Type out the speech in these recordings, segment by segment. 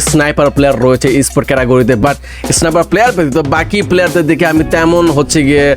Sniper player রয়েছে sport ক্যাটাগরিতে, but sniper player ব্যতীত বাকি প্লেয়ারদের দিকে আমি তেমন হচ্ছে গিয়ে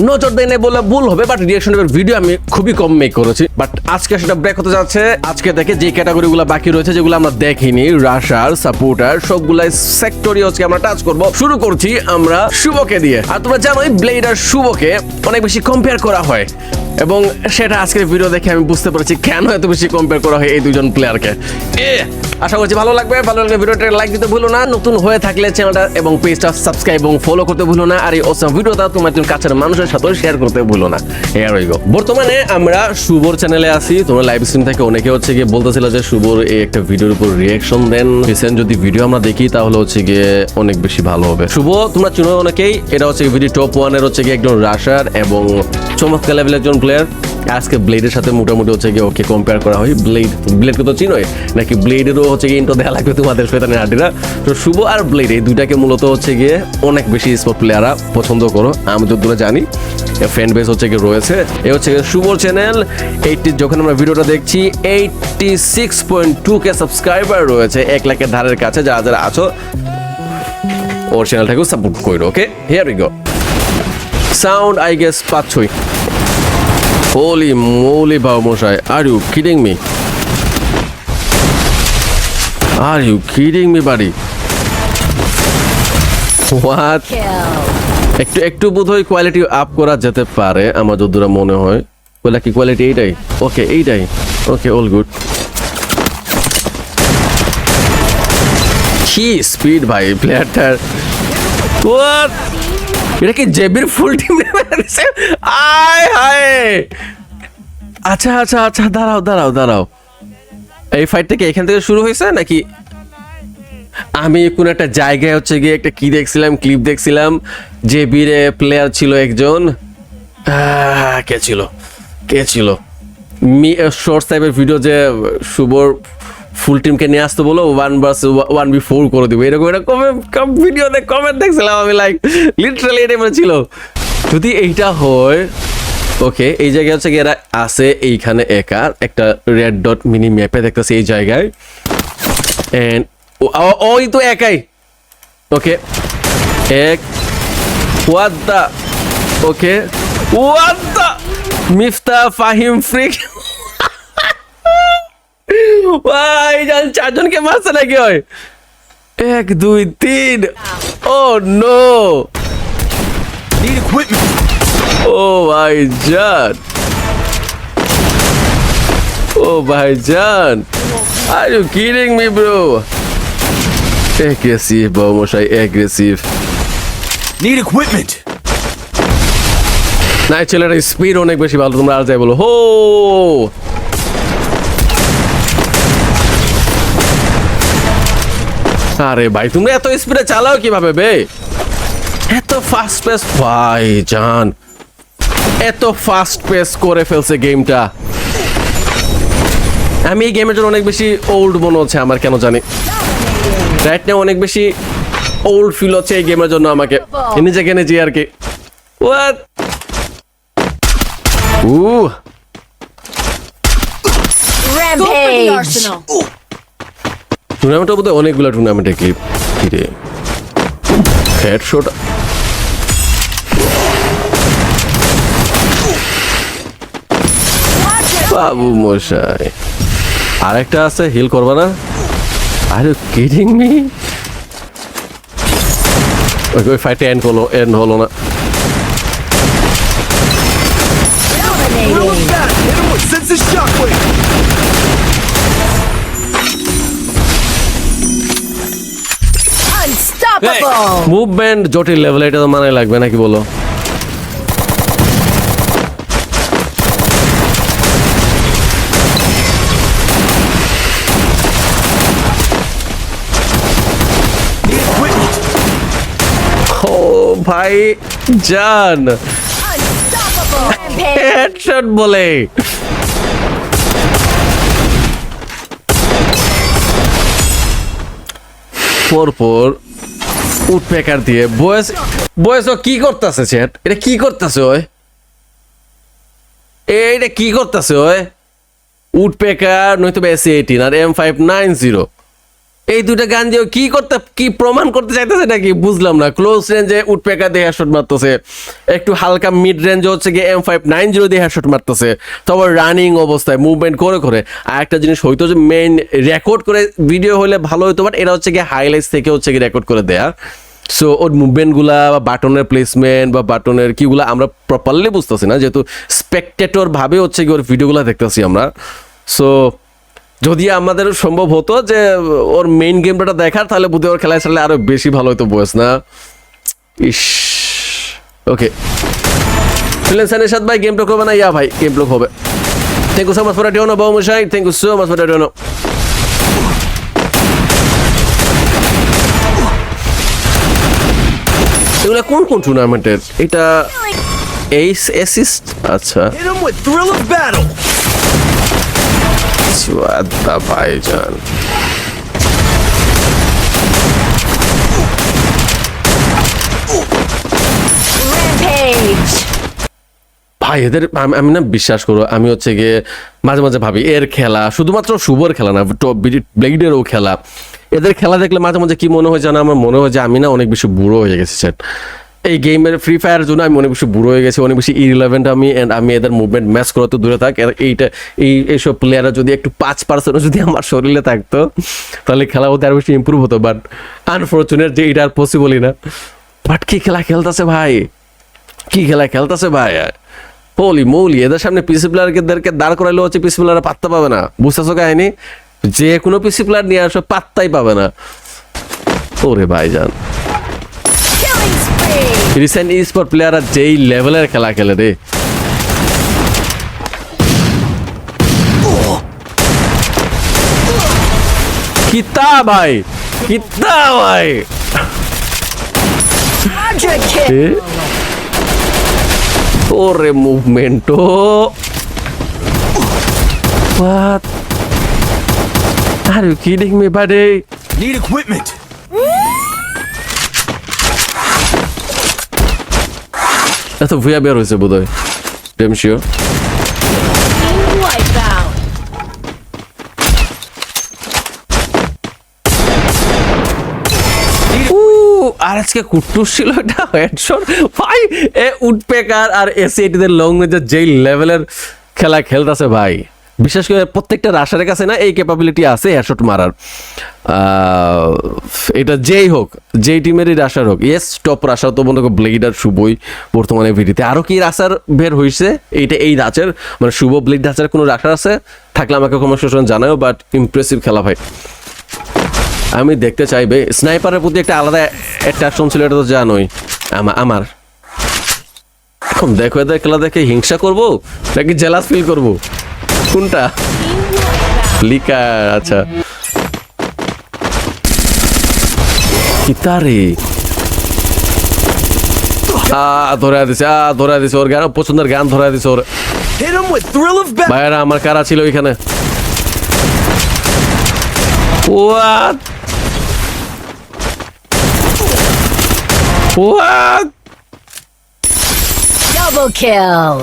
নজর দেয় না বলে ভুল হবে, বাট রিয়াকশন ভিডিও আমি খুবই কম মেক করেছি। বাট আজকে সেটা ব্রেক হতে যাচ্ছে। আজকে দেখে যে ক্যাটাগরিগুলো বাকি রয়েছে যেগুলো আমরা দেখিনি, রাশার, সাপোর্টার, সবগুলাই সেক্টরি আজকে আমরা টাচ করব। শুরু করছি আমরা শুভকে দিয়ে। আর তোমরা জানোই ব্লেড আর শুভকে অনেক বেশি কম্পেয়ার করা হয়, এবং সেটা আজকের ভিডিও দেখে আমি বুঝতে পেরেছি কেন এত বেশি কম্পেয়ার করা হয় এই দুজন প্লেয়ারকে। আশা করছি ভালো লাগবে। ভালো লাগলে ভিডিওটা লাইক দিতে ভুলো না, নতুন হয়ে থাকলে চ্যানেলটা এবং পেজটা সাবস্ক্রাইব এবং ফলো করতে ভুলো না, আর এই অসম ভিডিওটা তোমার কাছের মানুষের সাথে শেয়ার করতে ভুলো না। বর্তমানে আমরা শুভর চ্যানেলে আছি। তোমরা লাইভ স্ট্রিম থেকে অনেকে হচ্ছে গিয়ে বলতেছিল যে শুভর এই একটা ভিডিওর উপর রিয়াকশন দেন, যদি ভিডিও আমরা দেখি তাহলে হচ্ছে গিয়ে অনেক বেশি ভালো হবে। শুভ তোমরা চিনো অনেকেই, এটা হচ্ছে ভিডিও টপ 1 এর হচ্ছে গিয়ে একজন রাশার এবং চমৎকার লেভেলের একজন প্লেয়ার। আজকে ব্লেডের সাথে মোটামুটি হচ্ছে গিয়ে ওকে কম্পেয়ার করা হয়। ব্লেডকে তো চিনোই নাকি, ব্লেডেরও হচ্ছে গিয়ে ইন্টো দেওয়া লাগবে তোমাদের শয়তানের হাড্ডিরা। তো শুভ আর ব্লেড এই দুইটাকে মূলত হচ্ছে গিয়ে অনেক বেশি স্পোর্ট প্লেয়াররা পছন্দ করো, আমি যতদূর জানি ফ্যান বেস হচ্ছে গিয়ে রয়েছে। এই হচ্ছে গিয়ে শুভর চ্যানেল। যখন আমরা ভিডিওটা দেখছি 86.2K সাবস্ক্রাইবার রয়েছে, 1 লাখের ধারের কাছে। যারা যারা আছো ওর চ্যানেলটাকেও সাপোর্ট করো। Okay, here we go. Sound I guess পাচ্ছই। Holy moly, Baumosai. Are you kidding me? Are you kidding me, buddy? What? একটু বোধহয় কোয়ালিটি আপ করা যেতে পারে আমার যতদূর মনে হয়। বলে কি কোয়ালিটি এইটাই? ওকে, এইটাই। ওকে, অল গুড। কি স্পিড ভাই প্লেয়ারটার। What? এটা কি জেবির ফুল টিম মেরেছে? আয় হায়। আচ্ছা আচ্ছা আচ্ছা, দাঁড়াও। এই ফাইটটা কি এখান থেকে শুরু হয়েছে নাকি? আমি কোন একটা জায়গায় হচ্ছে গিয়ে একটা কি দেখছিলাম, ক্লিপ দেখছিলাম, জেবির প্লেয়ার ছিল একজন। কে ছিল শর্টস টাইপের ভিডিও, যে শুভর ফুল টিমকে নিয়ে আসতে বলো 1v4 করে দিব, এরকম ভিডিও কমেন্ট দেখছিলাম আমি। লাইক লিটারালি এটা মানে ছিল। যদি এইটা হয়, ওকে, এই জায়গায় হচ্ছে কি এরা আছে এইখানে একা একটা রেড ডট মিনি ম্যাপে দেখতেছে এই জায়গায়, এন্ড ওই তো একাই। ওকে, এক what the, okay what the, Mifta Fahim freak ভাই জান, 4 জনকে মারছে নাকি? হয় 1 2 3। ও নো, ও ভাইজান, are you kidding me bro? Aggressive বাবুমশাই, এগ্রেসিভ। Need equipment. না, ছেলেটার স্পিড অনেক বেশি ভালো। তোমরা আর যাই বলো। হো, আরে ভাই তুমি এত স্পিডে চালাও কিভাবে বে? এত ফাস্ট পেস ভাইজান, এত ফাস্ট পেস করে ফেলছে গেমটা। আমি এই গেমের জন্য অনেক বেশি ওল্ড মনে হচ্ছে আমার, কেন জানি রাইট নাও অনেক বেশি ওল্ড ফিল হচ্ছে এই গেমের জন্য আমাকে, নিজেকে নিজে আর কি। What? Rampage. টুর্নামেন্টটা বোধহয় অনেকগুলো টুর্নামেন্টে ক্লিপ ফিরে হেডশট। বাবু মশাই, আরেকটা আছে, হিল করবা না? Are you kidding me? ওই ফাইটে এন্ড হলো না। Sense the shockwave. Unstoppable. Movement জটিল লেভেল, এটা তো মানে লাগবে নাকি বলো? ও ভাই জান, হেডশট বলে। পরপর উডপেকার দিয়ে বয়েস কি করতেছে? চ্যাট এটা কি করতেছে? ওই এইটা কি করতেছে? ওই উডপেকার নয়তো S18 আর M590 এই দুইটা গান দিয়ে কি প্রমাণ করতে চাইতেছে নাকি বুঝলাম না। ক্লোজ রেঞ্জে উডপেকার দিয়ে হেডশট মারতেছে, একটু হালকা মিড রেঞ্জে হচ্ছে গিয়ে M590 দিয়ে হেডশট মারতেছে, তবে রানিং অবস্থায় মুভমেন্ট করে করে। আর একটা জিনিস হয়তো যে মেইন রেকর্ড করে ভিডিও হলে ভালো হতো, বাট এটা হচ্ছে গিয়ে হাইলাইটস থেকে হচ্ছে গিয়ে রেকর্ড করে দেয়া। সো ওর মুভমেন্টগুলা বা বাটনের প্লেসমেন্ট বা বাটনের কিগুলা আমরা প্রপারলি বুঝতেছি না, যেহেতু স্পেকটেটর ভাবে হচ্ছে কি ওর ভিডিওগুলো দেখতেছি আমরা। সো যদি আমাদের সম্ভব হতো যে ওর মেইন গেমটা দেখার, তাহলে বুঝে ওর খেলায় চাইলে আরো বেশি ভালো হতো বয়স না। ইস ওকে ফ্রিল্যান্সারের সাথে ভাই গেমটা করবে না? ইয়া ভাই গেম ব্লক হবে। Thank you so much for that, বাবু মশাই, thank you so much for that. এগুলো কোন কোন টুর্নামেন্টের? এটা এইস অ্যাসিস্ট, আচ্ছা Hit him with thrill of battle. আদা ভাইজান। Rampage! ভাই এদের আমি না বিশ্বাস করো, আমি হচ্ছে গিয়ে মাঝে মাঝে ভাবি এর খেলা শুধুমাত্র শুভর খেলা না, ব্লেডেরও খেলা। এদের খেলা দেখলে মাঝে মাঝে কি মনে হয় জানো, আমার মনে হয় যে আমি না অনেক বেশি বুড়ো হয়ে গেছি স্যার। এই গেমের ফ্রি ফায়ার জন্য আমি অনেক বেশি বুড়ো হয়ে গেছি, অনেক বেশি ইরিলেভেন্ট আমি এদের মুভমেন্ট ম্যাচ করা তো দূরে থাক। এইসব প্লেয়াররা যদি একটু 5% যদি আমার শরীরে থাকতো, তাহলে খেলা হতে আরো বেশি ইম্প্রুভ হতো। বাট আনফর্চুনেট যে এটা আর পসিবলই না। বাট কি খেলা খেলতেছে ভাই, কি খেলা খেলতেছে ভাই, হোলি মৌলি। এদের সামনে পিসি প্লেয়ারদেরকে দাঁড় করাইলে হচ্ছে পিসি প্লেয়াররা পাত্তা পাবে না, বুঝতেছো কাহিনী? যে কোনো পিসি প্লেয়ার নিয়ে আসো পাত্তাই পাবে না। ওরে ভাইজান, Killing spree! রিসেন্ট স্পোর্ট প্লেয়াররা যেই লেভেলের খেলা খেলে রে। কিতা ভাই, কিতা ভাই। Quadra kill! এ? ওরে মুভমেন্টো, what are you kidding me buddy? Need equipment. এত ভুয়া বের হয়েছে বোধ হয়, ডেম শিওর। Wipeout! আর আজকে কুট্টুস ছিল এটা হেডশট ভাই। এ উডপেকার আর এসিএটিদের লং রেঞ্জের যেই লেভেলের খেলা খেলতেছে ভাই, বিশেষ করে প্রত্যেকটা রাশারের কাছে না এই ক্যাপাবিলিটি আছে হেডশট মারার। এটা যেই হোক, যেই টিমেরই রাশার হোক, ইয়েস টপ রাশার তো মনে করো ব্লেড আর শুভই বর্তমানে ভিডিওতে। আরও কি রাশার বের হয়েছে এইটা এই রাচের, মানে শুভ ব্লেড রাচার কোনো রাশার আছে থাকলে আমাকে কমেন্ট সেকশন জানাও। বাট ইমপ্রেসিভ খেলা ভাই, আমি দেখতে চাইবে। স্নাইপারের প্রতি একটা আলাদা অ্যাট্রাকশন ছিল, এটা তো জানোই আমার। এখন দেখো এদের খেলা দেখে হিংসা করব নাকি জেলাস ফিল করব, কোনটা? লিকা, আচ্ছা কিতারে ধরা দিছে ওর গান, পছন্দের গান ধরা দিছে ওর। Hit him with thrill of battle. ভাইরা আমার কারা ছিল ওইখানে? What? What? Double kill!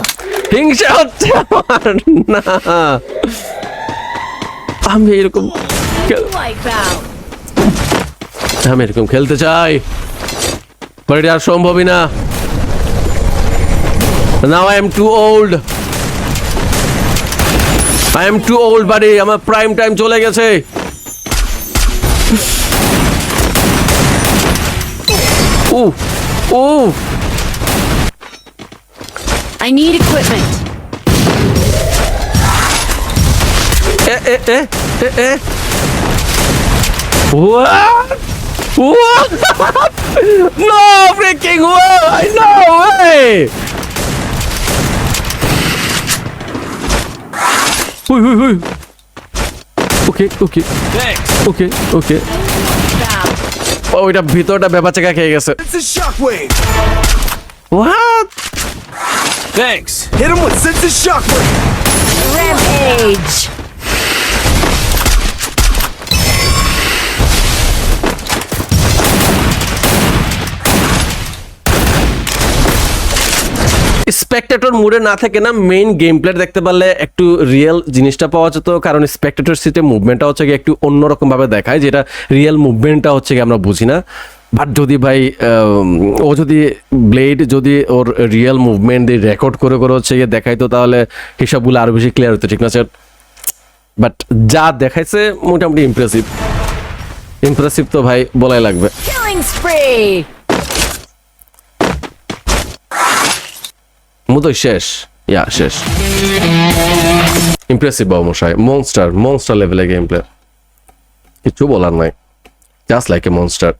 হিংসা হচ্ছে আমার না, আমি এরকম Wipeout! আমি এরকম খেলতে চাই, বাট এটা আর সম্ভবই না। Now I am too old. I am too old buddy, আমার প্রাইম টাইম চলে গেছে। I need equipment. What? What? No freaking way! No way! Hui. Okay. Wipeout! ওইটা ভিতরটা ব্যাপার চাকা খেয়ে গেছে। It's a shockwave. What? Thanks. Hit him with sense of shockwave. Rampage! Spectator মুডে না থেকে না মেইন গেম প্লে দেখতে পারলে একটু রিয়েল জিনিসটা পাওয়া যেত, কারণ স্পেকটেটর সিটে মুভমেন্টটা হচ্ছে গিয়ে একটু অন্যরকম ভাবে দেখায়, যেটা রিয়েল মুভমেন্টটা হচ্ছে গিয়ে আমরা বুঝি না। বাট যদি ভাই ও যদি ব্লেড যদি ওর রিয়েল মুভমেন্ট দিয়ে রেকর্ড করে করে হচ্ছে গিয়ে দেখাইতো, তাহলে হিসাবগুলো আরো বেশি ক্লিয়ার হতো, ঠিক না স্যার? বাট যা দেখাইছে মোটামুটি ইমপ্রেসিভ তো ভাই বলাই লাগবে। Killing spree. মতোই শেষ, শেষ। ইমপ্রেসিভ বাবু মশাই, মনস্টার লেভেলের গেম প্লে, কিছু বলার নাই, জাস্ট লাইক এ মনস্টার।